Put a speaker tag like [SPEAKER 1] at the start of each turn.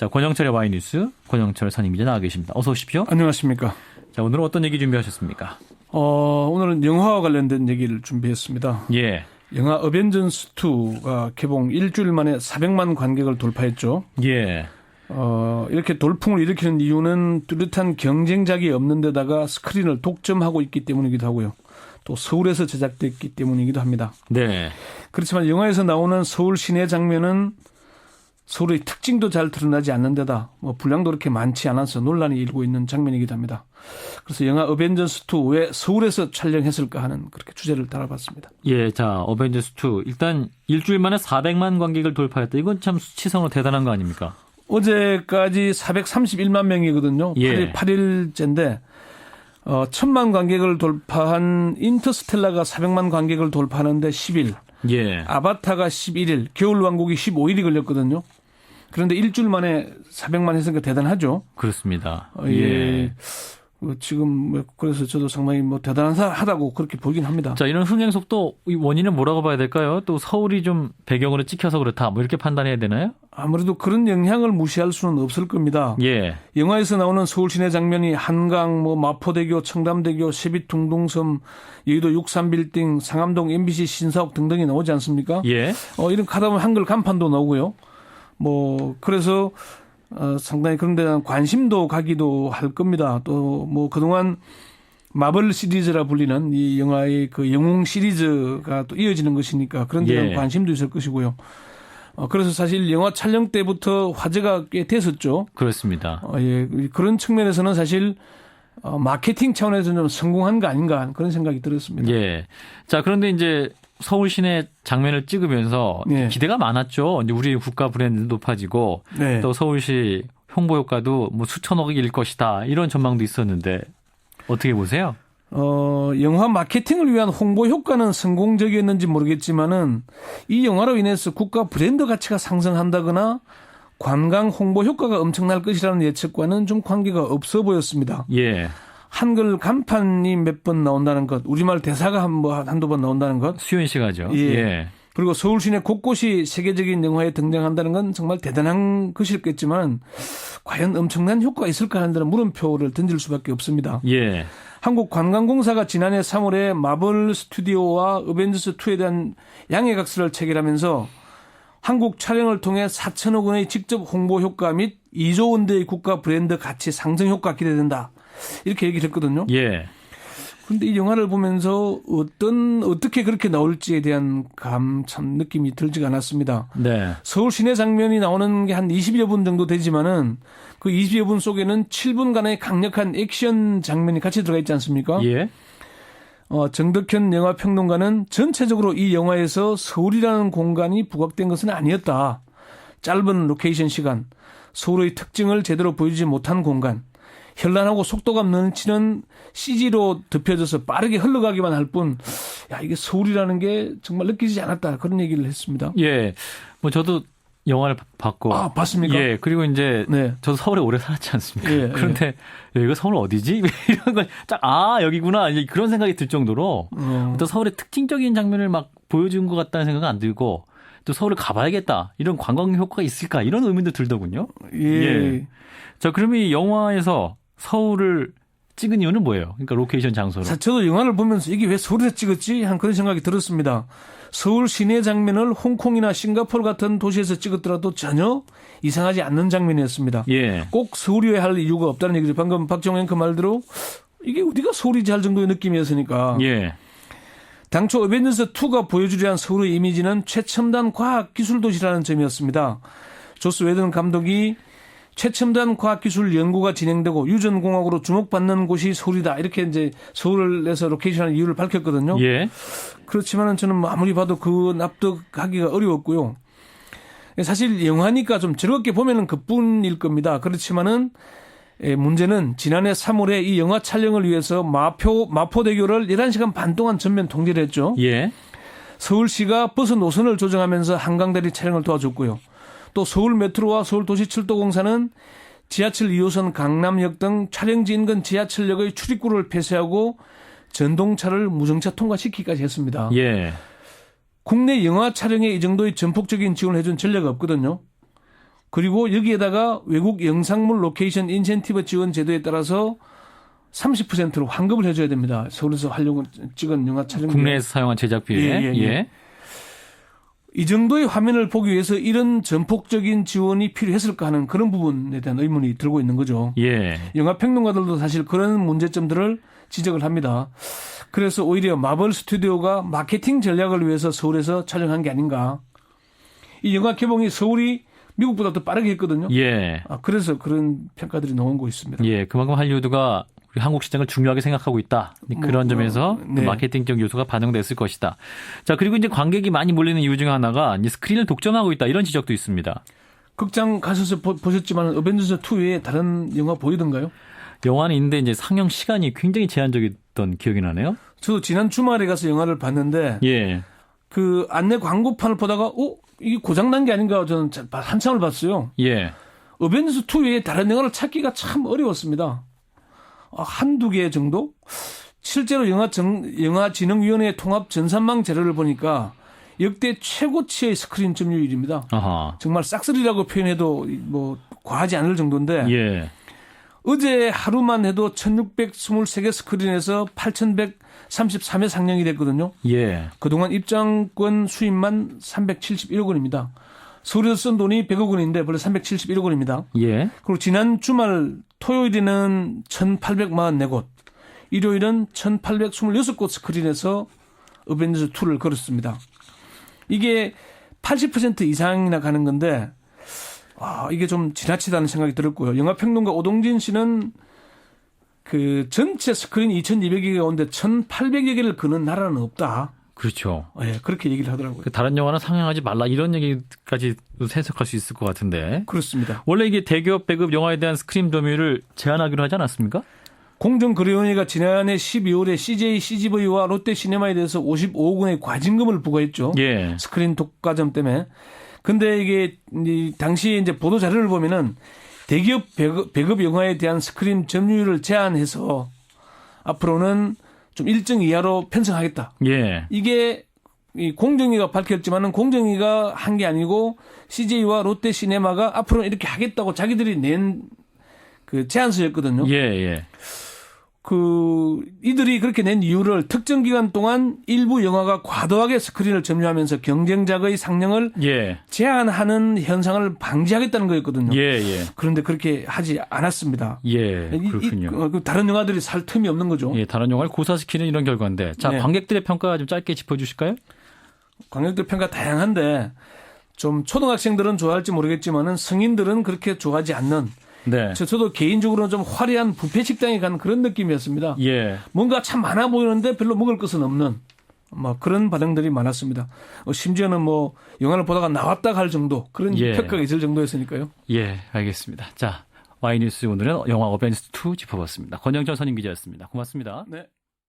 [SPEAKER 1] 자, 권영철의 와이뉴스, 권영철 선임기자 나와 계십니다. 어서 오십시오.
[SPEAKER 2] 안녕하십니까.
[SPEAKER 1] 자, 오늘은 어떤 얘기 준비하셨습니까?
[SPEAKER 2] 오늘은 영화와 관련된 얘기를 준비했습니다.
[SPEAKER 1] 예.
[SPEAKER 2] 영화 어벤져스 2가 개봉 일주일 만에 400만 관객을 돌파했죠.
[SPEAKER 1] 예.
[SPEAKER 2] 이렇게 돌풍을 일으키는 이유는 뚜렷한 경쟁작이 없는 데다가 스크린을 독점하고 있기 때문이기도 하고요. 또 서울에서 제작됐기 때문이기도 합니다.
[SPEAKER 1] 네.
[SPEAKER 2] 그렇지만 영화에서 나오는 서울 시내 장면은 서울의 특징도 잘 드러나지 않는 데다 분량도 그렇게 많지 않아서 논란이 일고 있는 장면이기도 합니다. 그래서 영화 어벤져스 2 왜 서울에서 촬영했을까 하는 그렇게 주제를 달아봤습니다.
[SPEAKER 1] 예, 자, 어벤져스 2 일단 일주일 만에 400만 관객을 돌파했다. 이건 참 수치상으로 대단한 거 아닙니까?
[SPEAKER 2] 어제까지 431만 명이거든요.
[SPEAKER 1] 예.
[SPEAKER 2] 8일째인데 1000만 관객을 돌파한 인터스텔라가 400만 관객을 돌파하는데 10일.
[SPEAKER 1] 예.
[SPEAKER 2] 아바타가 11일, 겨울왕국이 15일이 걸렸거든요. 그런데 일주일 만에 400만 했으니까 대단하죠.
[SPEAKER 1] 그렇습니다.
[SPEAKER 2] 예. 지금 그래서 저도 상당히 대단하다고 그렇게 보긴 합니다.
[SPEAKER 1] 자, 이런 흥행 속도 원인은 뭐라고 봐야 될까요? 또 서울이 좀 배경으로 찍혀서 그렇다. 뭐 이렇게 판단해야 되나요?
[SPEAKER 2] 아무래도 그런 영향을 무시할 수는 없을 겁니다.
[SPEAKER 1] 예.
[SPEAKER 2] 영화에서 나오는 서울 시내 장면이 한강, 마포대교, 청담대교, 세빛둥둥섬, 여의도 63빌딩, 상암동 MBC 신사옥 등등이 나오지 않습니까?
[SPEAKER 1] 예.
[SPEAKER 2] 이런 가다 보면 한글 간판도 나오고요. 그래서 상당히 그런 데 대한 관심도 가기도 할 겁니다. 또 그동안 마블 시리즈라 불리는 이 영화의 그 영웅 시리즈가 또 이어지는 것이니까 그런 데 대한
[SPEAKER 1] 예.
[SPEAKER 2] 관심도 있을 것이고요. 그래서 사실 영화 촬영 때부터 화제가 꽤 됐었죠.
[SPEAKER 1] 그렇습니다.
[SPEAKER 2] 예. 그런 측면에서는 사실 마케팅 차원에서 좀 성공한 거 아닌가 그런 생각이 들었습니다.
[SPEAKER 1] 예. 자, 그런데 이제 서울 시내 장면을 찍으면서
[SPEAKER 2] 네.
[SPEAKER 1] 기대가 많았죠. 이제 우리 국가 브랜드도 높아지고
[SPEAKER 2] 네.
[SPEAKER 1] 또 서울시 홍보 효과도 수천억일 것이다. 이런 전망도 있었는데 어떻게 보세요?
[SPEAKER 2] 영화 마케팅을 위한 홍보 효과는 성공적이었는지 모르겠지만은 이 영화로 인해서 국가 브랜드 가치가 상승한다거나 관광 홍보 효과가 엄청날 것이라는 예측과는 좀 관계가 없어 보였습니다.
[SPEAKER 1] 예.
[SPEAKER 2] 한글 간판이 몇 번 나온다는 것, 우리말 대사가 한두 번 나온다는 것.
[SPEAKER 1] 수요일 시가죠.
[SPEAKER 2] 예.
[SPEAKER 1] 예.
[SPEAKER 2] 그리고 서울 시내 곳곳이 세계적인 영화에 등장한다는 건 정말 대단한 것이겠지만 과연 엄청난 효과가 있을까 하는 데는 물음표를 던질 수밖에 없습니다.
[SPEAKER 1] 예.
[SPEAKER 2] 한국관광공사가 지난해 3월에 마블 스튜디오와 어벤져스 2에 대한 양해각서를 체결하면서 한국 촬영을 통해 4천억 원의 직접 홍보 효과 및 2조 원대의 국가 브랜드 가치 상승 효과 기대된다. 이렇게 얘기를 했거든요.
[SPEAKER 1] 예.
[SPEAKER 2] 그런데 이 영화를 보면서 어떻게 그렇게 나올지에 대한 참 느낌이 들지가 않았습니다.
[SPEAKER 1] 네.
[SPEAKER 2] 서울 시내 장면이 나오는 게 한 20여 분 정도 되지만은 그 20여 분 속에는 7분간의 강력한 액션 장면이 같이 들어가 있지 않습니까?
[SPEAKER 1] 예.
[SPEAKER 2] 정덕현 영화 평론가는 전체적으로 이 영화에서 서울이라는 공간이 부각된 것은 아니었다. 짧은 로케이션 시간, 서울의 특징을 제대로 보여주지 못한 공간, 현란하고 속도감 넘치는 CG로 덮여져서 빠르게 흘러가기만 할 뿐, 이게 서울이라는 게 정말 느끼지 않았다. 그런 얘기를 했습니다.
[SPEAKER 1] 예. 저도 영화를 봤고.
[SPEAKER 2] 아, 봤습니까?
[SPEAKER 1] 예. 그리고 이제
[SPEAKER 2] 네.
[SPEAKER 1] 저도 서울에 오래 살았지 않습니까?
[SPEAKER 2] 예,
[SPEAKER 1] 그런데 이거 서울 어디지? 이런 걸 여기구나. 이제 그런 생각이 들 정도로 또 서울의 특징적인 장면을 막 보여준 것 같다는 생각은 안 들고 또 서울을 가봐야겠다. 이런 관광 효과가 있을까? 이런 의문도 들더군요.
[SPEAKER 2] 예.
[SPEAKER 1] 자, 그러면 이 영화에서 서울을 찍은 이유는 뭐예요? 그러니까 로케이션 장소로.
[SPEAKER 2] 저도 영화를 보면서 이게 왜 서울에서 찍었지? 한 그런 생각이 들었습니다. 서울 시내 장면을 홍콩이나 싱가포르 같은 도시에서 찍었더라도 전혀 이상하지 않는 장면이었습니다.
[SPEAKER 1] 예.
[SPEAKER 2] 꼭 서울이어야 할 이유가 없다는 얘기죠. 방금 박정현 그 말대로 이게 어디가 서울이지 할 정도의 느낌이었으니까.
[SPEAKER 1] 예.
[SPEAKER 2] 당초 어벤져스 2가 보여주려 한 서울의 이미지는 최첨단 과학기술 도시라는 점이었습니다. 조스 웨든 감독이 최첨단 과학기술 연구가 진행되고 유전공학으로 주목받는 곳이 서울이다. 이렇게 이제 서울에서 로케이션한 이유를 밝혔거든요.
[SPEAKER 1] 예.
[SPEAKER 2] 그렇지만은 저는 아무리 봐도 그 납득하기가 어려웠고요. 사실 영화니까 좀 즐겁게 보면은 그뿐일 겁니다. 그렇지만은 문제는 지난해 3월에 이 영화 촬영을 위해서 마포대교를 11시간 반 동안 전면 통제를 했죠.
[SPEAKER 1] 예.
[SPEAKER 2] 서울시가 버스 노선을 조정하면서 한강다리 촬영을 도와줬고요. 또 서울 메트로와 서울도시철도공사는 지하철 2호선 강남역 등 촬영지 인근 지하철역의 출입구를 폐쇄하고 전동차를 무정차 통과시키기까지 했습니다.
[SPEAKER 1] 예.
[SPEAKER 2] 국내 영화 촬영에 이 정도의 전폭적인 지원을 해준 전례가 없거든요. 그리고 여기에다가 외국 영상물 로케이션 인센티브 지원 제도에 따라서 30%로 환급을 해줘야 됩니다. 서울에서 하려고 찍은 영화 촬영.
[SPEAKER 1] 국내에서 사용한 제작비에. 예.
[SPEAKER 2] 이 정도의 화면을 보기 위해서 이런 전폭적인 지원이 필요했을까 하는 그런 부분에 대한 의문이 들고 있는 거죠.
[SPEAKER 1] 예.
[SPEAKER 2] 영화 평론가들도 사실 그런 문제점들을 지적을 합니다. 그래서 오히려 마블 스튜디오가 마케팅 전략을 위해서 서울에서 촬영한 게 아닌가. 이 영화 개봉이 서울이 미국보다 더 빠르게 했거든요.
[SPEAKER 1] 예.
[SPEAKER 2] 그래서 그런 평가들이 나오고 있습니다.
[SPEAKER 1] 예. 그만큼 할리우드가 우리 한국 시장을 중요하게 생각하고 있다. 그런 점에서 그 마케팅적 요소가 반영됐을 것이다. 자, 그리고 이제 관객이 많이 몰리는 이유 중에 하나가 이제 스크린을 독점하고 있다. 이런 지적도 있습니다.
[SPEAKER 2] 극장 가셔서 보셨지만 어벤져스 2 외에 다른 영화 보이던가요?
[SPEAKER 1] 영화는 있는데 이제 상영 시간이 굉장히 제한적이었던 기억이 나네요.
[SPEAKER 2] 저도 지난 주말에 가서 영화를 봤는데
[SPEAKER 1] 예.
[SPEAKER 2] 그 안내 광고판을 보다가 이게 고장난 게 아닌가 저는 한참을 봤어요.
[SPEAKER 1] 예.
[SPEAKER 2] 어벤져스 2 외에 다른 영화를 찾기가 참 어려웠습니다. 한두 개 정도? 실제로 영화진흥위원회 통합 전산망 자료를 보니까 역대 최고치의 스크린 점유율입니다.
[SPEAKER 1] 아하.
[SPEAKER 2] 정말 싹쓸이라고 표현해도 뭐 과하지 않을 정도인데
[SPEAKER 1] 예.
[SPEAKER 2] 어제 하루만 해도 1623개 스크린에서 8133회 상영이 됐거든요.
[SPEAKER 1] 예.
[SPEAKER 2] 그동안 입장권 수입만 371억 원입니다. 서울에서 쓴 돈이 100억 원인데 벌써 371억 원입니다.
[SPEAKER 1] 예.
[SPEAKER 2] 그리고 지난 주말 토요일에는 1844곳, 일요일은 1826곳 스크린에서 어벤져스 2를 걸었습니다. 이게 80% 이상이나 가는 건데 이게 좀 지나치다는 생각이 들었고요. 영화평론가 오동진 씨는 그 전체 스크린 2,200여 개 가운데 1,800여 개를 거는 나라는 없다.
[SPEAKER 1] 그렇죠.
[SPEAKER 2] 예, 그렇게 얘기를 하더라고요.
[SPEAKER 1] 다른 영화는 상영하지 말라 이런 얘기까지 해석할 수 있을 것 같은데.
[SPEAKER 2] 그렇습니다.
[SPEAKER 1] 원래 이게 대기업 배급 영화에 대한 스크린 점유율을 제한하기로 하지 않았습니까?
[SPEAKER 2] 공정거래위원회가 지난해 12월에 CJ, CGV와 롯데시네마에 대해서 55억 원의 과징금을 부과했죠.
[SPEAKER 1] 예.
[SPEAKER 2] 스크린 독과점 때문에. 근데 이게 당시 이제 보도 자료를 보면은 대기업 배급 영화에 대한 스크린 점유율을 제한해서 앞으로는 좀 일정 이하로 편성하겠다.
[SPEAKER 1] 예.
[SPEAKER 2] 이게 이 공정위가 밝혔지만은 공정위가 한 게 아니고 CJ와 롯데시네마가 앞으로 이렇게 하겠다고 자기들이 낸 그 제안서였거든요.
[SPEAKER 1] 예, 예.
[SPEAKER 2] 이들이 그렇게 낸 이유를 특정 기간 동안 일부 영화가 과도하게 스크린을 점유하면서 경쟁작의 상영을
[SPEAKER 1] 예.
[SPEAKER 2] 제한하는 현상을 방지하겠다는 거였거든요.
[SPEAKER 1] 예, 예.
[SPEAKER 2] 그런데 그렇게 하지 않았습니다.
[SPEAKER 1] 예, 그렇군요.
[SPEAKER 2] 다른 영화들이 살 틈이 없는 거죠.
[SPEAKER 1] 예, 다른 영화를 고사시키는 이런 결과인데. 자,
[SPEAKER 2] 네.
[SPEAKER 1] 관객들의 평가 좀 짧게 짚어주실까요?
[SPEAKER 2] 관객들 평가 다양한데 좀 초등학생들은 좋아할지 모르겠지만은 성인들은 그렇게 좋아하지 않는.
[SPEAKER 1] 네.
[SPEAKER 2] 저도 개인적으로는 좀 화려한 뷔페 식당에 간 그런 느낌이었습니다.
[SPEAKER 1] 예.
[SPEAKER 2] 뭔가 참 많아 보이는데 별로 먹을 것은 없는 그런 반응들이 많았습니다. 심지어는 뭐 영화를 보다가 나왔다 갈 정도 그런
[SPEAKER 1] 예.
[SPEAKER 2] 평가가 있을 정도였으니까요.
[SPEAKER 1] 예, 알겠습니다. 자, 와이뉴스 오늘은 영화 어벤져스 2 짚어봤습니다. 권영철 선임 기자였습니다. 고맙습니다.
[SPEAKER 2] 네.